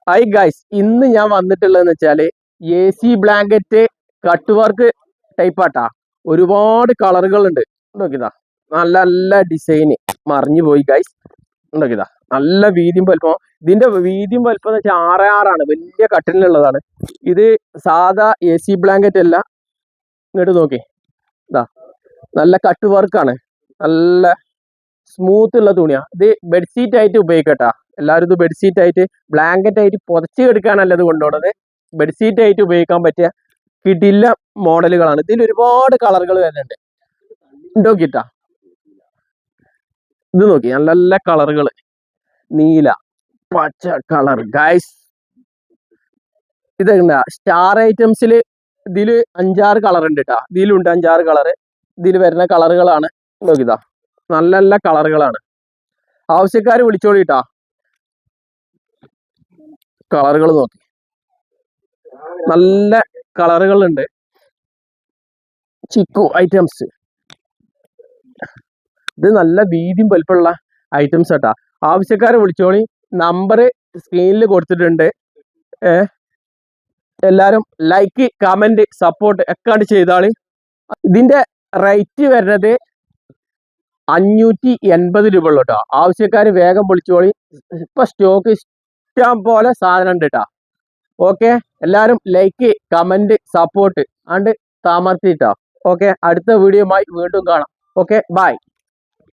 Hi guys, ഇന്ന് ഞാൻ വന്നിട്ടുള്ളതെന്ന് വെച്ചാല് AC blanket cut work type ആട്ടാ. ഒരുപാട് കളറുകൾ ഉണ്ട്. നോക്കിതാ, നല്ല നല്ല ഡിസൈന് മറിഞ്ഞു പോയി ഗൈസ്. നോക്കിതാ, നല്ല വീതിയും വലുപ്പം. ഇതിന്റെ വീതിയും വലുപ്പം എന്ന് വെച്ചാൽ 6x6 വലിയ കട്ടിലുള്ളതാണ്. ഇത് സാധാ AC ബ്ലാങ്കറ്റ് അല്ല. ഇങ്ങോട്ട് നോക്കി, ഇതാ നല്ല കട്ട് വർക്കാണ്. നല്ല സ്മൂത്ത് ഉള്ള തുണിയാ. ഇത് ബെഡ്ഷീറ്റ് ആയിട്ട് ഉപയോഗിക്കട്ടാ. എല്ലാവരും ഇത് ബെഡ്ഷീറ്റ് ആയിട്ട്, ബ്ലാങ്കറ്റ് ആയിട്ട് പുതച്ച് കെടുക്കാനല്ല ഇത് കൊണ്ടുപോകുന്നത്. ബെഡ്ഷീറ്റ് ആയിട്ട് ഉപയോഗിക്കാൻ പറ്റിയ കിടില മോഡലുകളാണ്. ഇതിൽ ഒരുപാട് കളറുകൾ വരുന്നുണ്ട്. നോക്കിട്ടാ, ഇത് നോക്കി, നല്ല നല്ല കളറുകൾ. നീല, പച്ച കളർ ഗൈസ്. ഇതെന്താ സ്റ്റാർ ഐറ്റംസിൽ ഇതിൽ 5-6 കളർ ഉണ്ട് കേട്ടാ. ഇതിലുണ്ട് 5-6 കളറ്. ഇതിൽ വരുന്ന കളറുകളാണ്. നോക്കിതാ, നല്ല നല്ല കളറുകളാണ്. ആവശ്യക്കാർ വിളിച്ചോളിട്ടാ. കളറുകൾ നോക്കി, നല്ല കളറുകളുണ്ട്. ചിക്കു ഐറ്റംസ്, ഇത് നല്ല വീതിയും വലിപ്പമുള്ള ഐറ്റംസ് ആട്ടാ. ആവശ്യക്കാരെ വിളിച്ചോളി. നമ്പർ സ്ക്രീനിൽ കൊടുത്തിട്ടുണ്ട്. എല്ലാരും ലൈക്ക്, കമന്റ്, സപ്പോർട്ട് ഒക്കെ ചെയ്താളി. ഇതിന്റെ റേറ്റ് വരുന്നത് 580 രൂപ ഉള്ളു കേട്ടോ. ആവശ്യക്കാർ വേഗം വിളിച്ചോളി. ഇപ്പൊ സ്റ്റോക്ക് ഇഷ്ടം പോലെ സാധനം ഉണ്ട് കേട്ടോ. ഓക്കെ, എല്ലാവരും ലൈക്ക്, കമന്റ്, സപ്പോർട്ട് ആണ്ട് താമർത്തിട്ടോ. ഓക്കെ, അടുത്ത വീഡിയോയുമായി വീണ്ടും കാണാം. Okay, by.